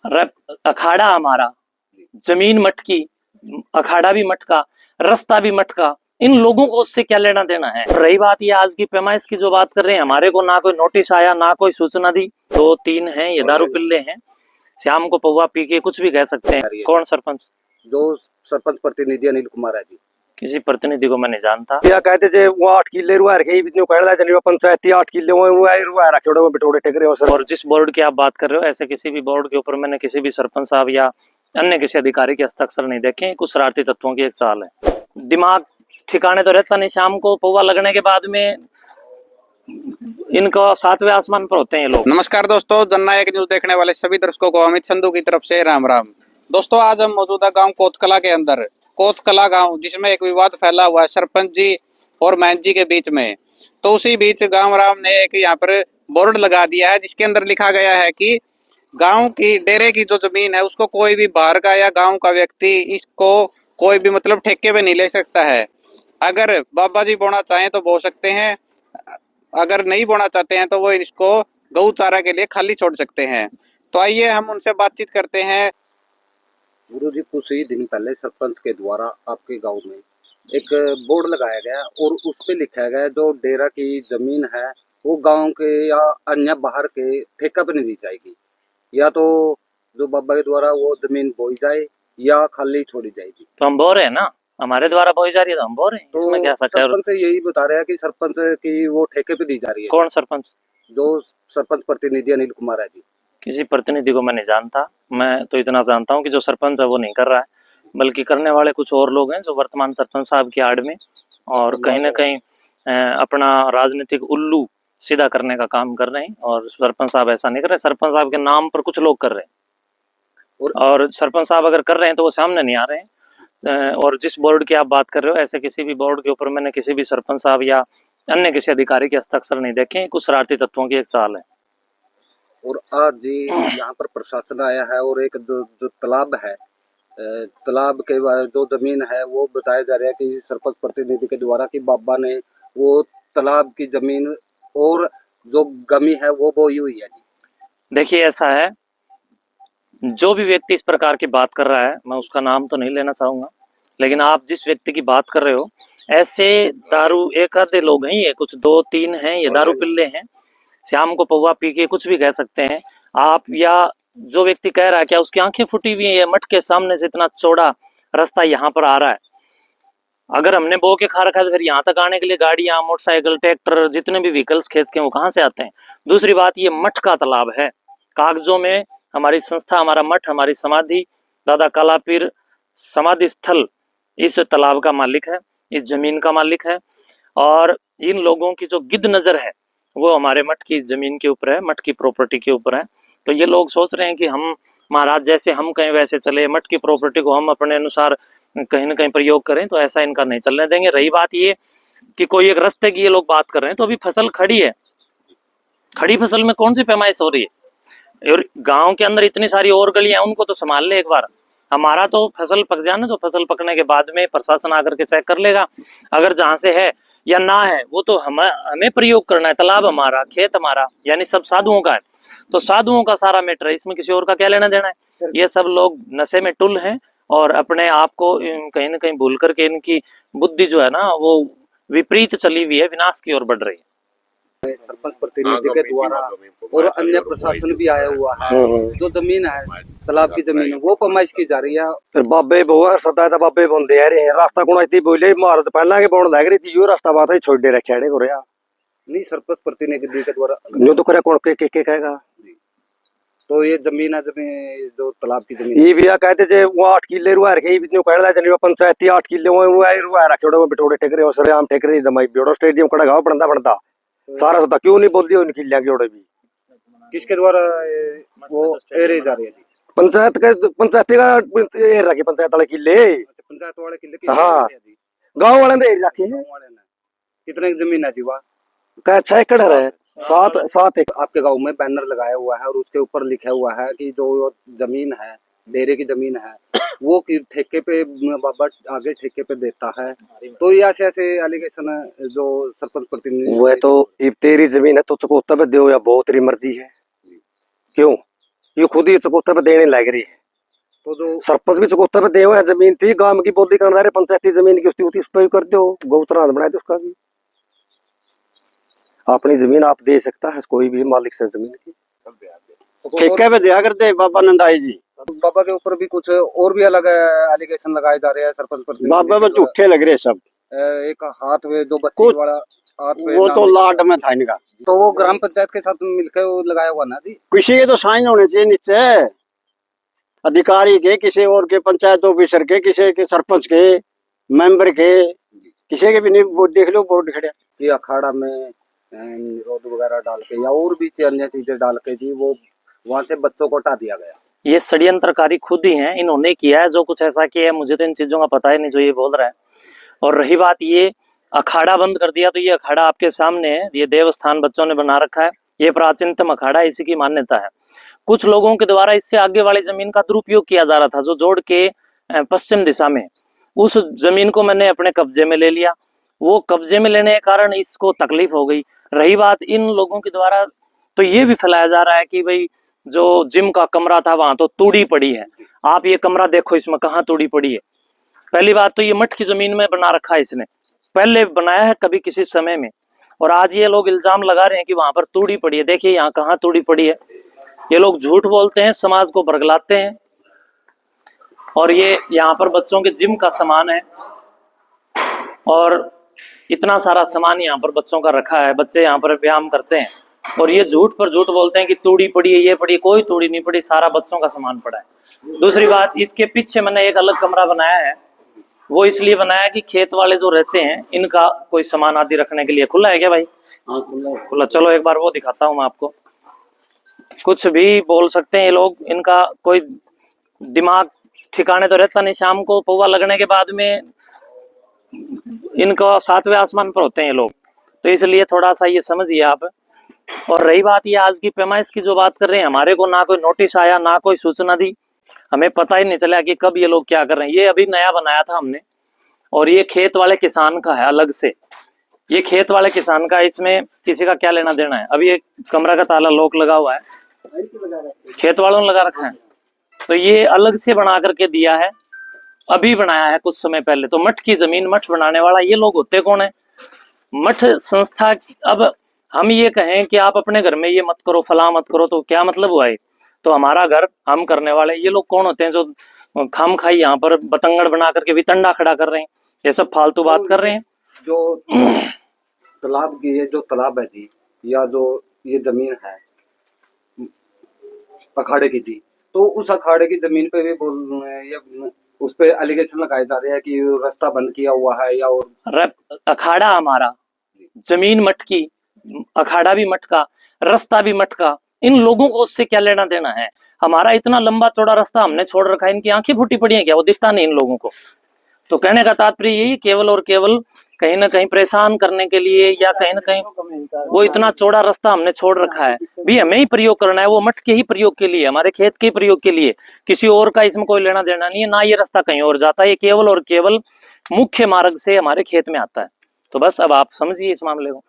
अखाड़ा हमारा, जमीन मटकी, अखाड़ा भी मटका, रास्ता भी मटका, इन लोगों को उससे क्या लेना देना है। रही बात ये आज की पैमाइश की जो बात कर रहे हैं, हमारे को ना कोई नोटिस आया ना कोई सूचना दी। 2-3 हैं ये दारू पिल्ले हैं, शाम को पौवा पी के कुछ भी कह सकते हैं। कौन सरपंच? जो सरपंच प्रतिनिधि अनिल कुमार है जी। किसी प्रतिनिधि को मैं नहीं जानता। क्या कहते थे वो 8 किले रुआ रखे इतने कहला जने पंचायत 8 किले रुआ रखे बिठोड़े टेकरे हो सर। और जिस बोर्ड की आप बात कर रहे हो, ऐसे किसी भी बोर्ड के ऊपर मैंने किसी भी सरपंच साहब या अन्य किसी अधिकारी के हस्ताक्षर नहीं देखे। कुछ शरारती तत्वों की एक चाल है। दिमाग ठिकाने तो रहता नहीं, शाम को पौवा लगने के बाद में इनका 7वें आसमान पर होते हैं ये लोग। नमस्कार दोस्तों, जननायक न्यूज देखने वाले सभी दर्शकों को अमित संधू की तरफ से राम राम। दोस्तों, आज हम मौजूदा गांव कोतकला के अंदर, कोतकला गांव जिसमें एक विवाद फैला हुआ है सरपंच जी और महंत जी के बीच में। तो उसी बीच गांव राम ने एक यहाँ पर बोर्ड लगा दिया है जिसके अंदर लिखा गया है कि गांव की डेरे की जो जमीन है उसको कोई भी बाहर का या गांव का व्यक्ति इसको कोई भी मतलब ठेके पे नहीं ले सकता है। अगर बाबा जी बोना चाहें तो बो सकते हैं, अगर नहीं बोना चाहते हैं तो वो इसको गौचारा के लिए खाली छोड़ सकते हैं। तो आइए हम उनसे बातचीत करते हैं। गुरुजी, कुछ ही दिन पहले सरपंच के द्वारा आपके गांव में एक बोर्ड लगाया गया और उस पे लिखा गया जो डेरा की जमीन है वो गांव के या अन्य बाहर के ठेका पे नहीं दी जाएगी, या तो जो बाबा के द्वारा वो जमीन बोई जाए या खाली छोड़ी जाएगी। तो हम बोर है ना, हमारे द्वारा बोई जा रही है तो हम बोर हैं। तो इसमें क्या सच है? सरपंच यही बता रहे हैं कि सरपंच की वो ठेके पे दी जा रही है। कौन सरपंच? जो सरपंच प्रतिनिधि अनिल कुमार है जी। किसी प्रतिनिधि को मैं नहीं जानता। मैं तो इतना जानता हूँ कि जो सरपंच है वो नहीं कर रहा है, बल्कि करने वाले कुछ और लोग हैं जो वर्तमान सरपंच साहब की आड़ में और कहीं ना कहीं अपना राजनीतिक उल्लू सीधा करने का काम कर रहे हैं। और सरपंच साहब ऐसा नहीं कर रहे। सरपंच साहब के नाम पर कुछ लोग कर रहे हैं और सरपंच साहब अगर कर रहे हैं तो वो सामने नहीं आ रहे हैं। और जिस बोर्ड की आप बात कर रहे हो, ऐसे किसी भी बोर्ड के ऊपर मैंने किसी भी सरपंच साहब या अन्य किसी अधिकारी के हस्ताक्षर नहीं देखे। कुछ शरारती तत्वों की एक चाल है। और आज जी यहाँ पर प्रशासन आया है और एक जो तालाब है, तालाब के जो जमीन है वो बताया जा रहा है कि सरपंच प्रतिनिधि के द्वारा कि बाबा ने वो तालाब की जमीन और जो गमी है वो बोई हुई है जी। देखिए, ऐसा है, जो भी व्यक्ति इस प्रकार की बात कर रहा है, मैं उसका नाम तो नहीं लेना चाहूंगा, लेकिन आप जिस व्यक्ति की बात कर रहे हो, ऐसे दारू एक आधे लोग हैं, ये कुछ 2-3 हैं ये दारू पिल्ले हैं, शाम को पौवा पी के कुछ भी कह सकते हैं आप। या जो व्यक्ति कह रहा है क्या उसकी आंखें फूटी हुई है? ये मठ के सामने से इतना चौड़ा रास्ता यहाँ पर आ रहा है, अगर हमने बो के खा रखा है तो फिर यहाँ तक आने के लिए गाड़ियां, मोटरसाइकिल, ट्रैक्टर, जितने भी व्हीकल्स खेत के वो कहाँ से आते हैं? दूसरी बात, ये मठ का तालाब है। कागजों में हमारी संस्था, हमारा मठ, हमारी समाधि, दादा कालापीर समाधि स्थल इस तालाब का मालिक है, इस जमीन का मालिक है। और इन लोगों की जो गिद्ध नजर है वो हमारे मठ की जमीन के ऊपर है, मठ की प्रॉपर्टी के ऊपर है। तो ये लोग सोच रहे हैं कि हम महाराज जैसे हम कहीं वैसे चले, मठ की प्रॉपर्टी को हम अपने अनुसार कहीं ना कहीं प्रयोग करें, तो ऐसा इनका नहीं चलने देंगे। रही बात ये कि कोई एक रास्ते की ये लोग बात कर रहे हैं, तो अभी फसल खड़ी है, खड़ी फसल में कौन सी पैमाइश हो रही है? और गांव के अंदर इतनी सारी और गलियां, उनको तो संभाल ले एक बार। हमारा तो फसल पक जाने, तो फसल पकने के बाद में प्रशासन आकर के चेक कर लेगा। अगर जहां से है या ना है वो तो हमें प्रयोग करना है। तालाब हमारा, खेत हमारा, यानी सब साधुओं का है, तो साधुओं का सारा मैटर है, इसमें किसी और का क्या लेना देना है? ये सब लोग नशे में टुल हैं और अपने आप को कहीं ना कहीं भूल करके इनकी बुद्धि जो है ना वो विपरीत चली हुई है, विनाश की ओर बढ़ रही है। सरपंच प्रतिनिधि के द्वारा और अन्य प्रशासन भी आया हुआ है। जो जमीन है तालाब की जमीन वो पमाइश की जा रही है। फिर बाबे बहु सदा था, बाबे बोंदे यार रास्ता कोना इतनी बोले मार तो पहला के बोन लग रही थी, यो रास्ता बात है छोड़ दे रखे को रहा नहीं। सरपंच प्रतिनिधि के द्वारा जो तो करे कौन के कहेगा। तो ये जमीन है, जमीन जो तालाब की जमीन ये भैया कहते थे वो 8 किले रुआ रखे इतने कहला जने पंचायत 8 किले रुआ रखे बिठोड़े ठेकरे और सरे आम ठेकरे दमाई बेड़ो स्टेडियम कड़ा गांव पड़ता पड़ता सारा होता क्यों नहीं बोल दिया उनकी लिया के भी। किसके द्वारा वो एरे जा रही है जी? पंचायत का एर रखे, पंचायत वाले किले, पंचायत वाले किले। हाँ, गांव वाले ने एर रखे हैं। कितने जमीन है जी? वहाँ का 6 एकड़ है, 7 एकड़। आपके गांव में बैनर लगाया हुआ है और उसके ऊपर लिखा हुआ है कि जो जमीन है डेरे की जमीन है वो ठेके पे बाबा आगे ठेके पे देता है। तो ये ऐसे एलिगेशन है जो सरपंच प्रतिनिधि। वो तो तेरी जमीन है तो चुकौता पे दो या बहुत तेरी मर्जी है। क्यों ये खुद ही चकोते पे देने लग रही है। तो जो सरपंच भी चकोते पे दे हुआ है, जमीन थी गांव की बोली करना रहे, पंचायती जमीन की उसकी उस पर कर दो, गौचरान बनाए दो उसका भी। अपनी जमीन आप दे सकता है कोई भी मालिक से जमीन की, ठेके पे दिया करते बाबा नंदाई जी। बाबा के ऊपर भी कुछ और भी अलग एलिगेशन लगाए जा रहे हैं सरपंच पर। बाबा पे झूठे लग रहे सब। एक हाथ में जो बच्ची वाला हाथ में वो तो लाड में था इनका, तो वो ग्राम पंचायत के साथ मिलकर वो लगाया हुआ ना जी। किसी के तो साइन होने चाहिए नीचे, अधिकारी के, किसी और के, पंचायत ऑफिसर के, किसी के सरपंच के, मेंबर के, किसी के भी नहीं। वो देख लो बोर्ड खड़े कि अखाड़ा में निरोध वगैरह डाल के या और भी अन्य चीजें डाल के जी वो वहां से बच्चों को हटा दिया गया। ये षड्यंत्रकारी खुद ही हैं, इन्होंने किया है जो कुछ ऐसा किया है। मुझे तो इन चीजों का पता ही नहीं जो ये बोल रहा है। और रही बात ये अखाड़ा बंद कर दिया, तो ये अखाड़ा आपके सामने है, ये देवस्थान बच्चों ने बना रखा है, ये प्राचीनतम अखाड़ा है, इसी की मान्यता है। कुछ लोगों के द्वारा इससे आगे वाली जमीन का दुरुपयोग किया जा रहा था, जो जोड़ के पश्चिम दिशा में, उस जमीन को मैंने अपने कब्जे में ले लिया। वो कब्जे में लेने के कारण इसको तकलीफ हो गई। रही बात इन लोगों के द्वारा, तो ये भी फैलाया जा रहा है कि भाई जो जिम का कमरा था वहां तो तूड़ी पड़ी है। आप ये कमरा देखो, इसमें कहाँ तूड़ी पड़ी है। पहली बात तो ये मठ की जमीन में बना रखा है, इसने पहले बनाया है कभी किसी समय में, और आज ये लोग इल्जाम लगा रहे हैं कि वहां पर तूड़ी पड़ी है। देखिए यहाँ कहाँ तूड़ी पड़ी है। ये लोग झूठ बोलते हैं, समाज को बरगलाते हैं। और ये यहाँ पर बच्चों के जिम का सामान है, और इतना सारा सामान यहाँ पर बच्चों का रखा है। बच्चे यहाँ पर व्यायाम करते हैं, और ये झूठ पर झूठ बोलते हैं कि तूड़ी पड़ी है, ये पड़ी है। कोई तूड़ी नहीं पड़ी, सारा बच्चों का सामान पड़ा है। दूसरी बात, इसके पीछे मैंने एक अलग कमरा बनाया है। वो इसलिए बनाया कि खेत वाले जो रहते हैं, इनका कोई सामान आदि रखने के लिए। खुला है क्या भाई? खुला। चलो एक बार वो दिखाता हूँ मैं आपको। कुछ भी बोल सकते हैं ये लोग, इनका कोई दिमाग ठिकाने तो रहता नहीं। शाम को पौवा लगने के बाद में इनका 7वें आसमान पर होते हैं ये लोग, तो इसलिए थोड़ा सा ये समझिए आप। और रही बात ये आज की पैमाइश की जो बात कर रहे हैं, हमारे को ना कोई नोटिस आया, ना कोई सूचना दी, हमें पता ही नहीं चला कि कब ये लोग क्या कर रहे हैं। ये अभी नया बनाया था हमने, और ये खेत वाले किसान का है अलग से। ये खेत वाले किसान का, इसमें किसी का क्या लेना देना है। अभी ये कमरा का ताला लॉक लगा हुआ है, खेत वालों ने लगा रखा है, तो ये अलग से बना करके दिया है, अभी बनाया है कुछ समय पहले। तो मठ की जमीन, मठ बनाने वाला ये लोग होते कौन है? मठ संस्था। अब हम ये कहें कि आप अपने घर में ये मत करो, फला मत करो, तो क्या मतलब हुआ है? तो हमारा घर हम करने वाले ये लोग कौन होते हैं जो खाम खाई यहाँ पर बतंगड़ बना करके वितंडा खड़ा कर रहे हैं? ये सब फालतू बात कर रहे हैं। जो तालाब की, ये जो तालाब है जी, या जो ये जमीन है अखाड़े की जी, तो उस अखाड़े की जमीन पे भी बोल रहे हैं, ये उस पे एलिगेशन लगाए जा रहे हैं कि रास्ता बंद किया हुआ है या और अखाड़ा हमारा, जमीन मठ की, अखाड़ा भी मठ का, रास्ता भी मठ का। इन लोगों को उससे क्या लेना देना है? हमारा इतना लंबा चौड़ा रास्ता हमने छोड़ रखा है, इनकी आंखें फूटी पड़ी हैं क्या? वो दिखता नहीं इन लोगों को। तो कहने का तात्पर्य यही, केवल और केवल कहीं ना कहीं परेशान करने के लिए, या कहीं ना कहीं वो इतना चौड़ा रास्ता हमने छोड़ रखा है, भी हमें ही प्रयोग करना है, वो मठ के ही प्रयोग के लिए, हमारे खेत के प्रयोग के लिए। किसी और का इसमें कोई लेना देना नहीं है, ना ये रास्ता कहीं और जाता है। ये केवल और केवल मुख्य मार्ग से हमारे खेत में आता है। तो बस अब आप समझिए इस मामले को।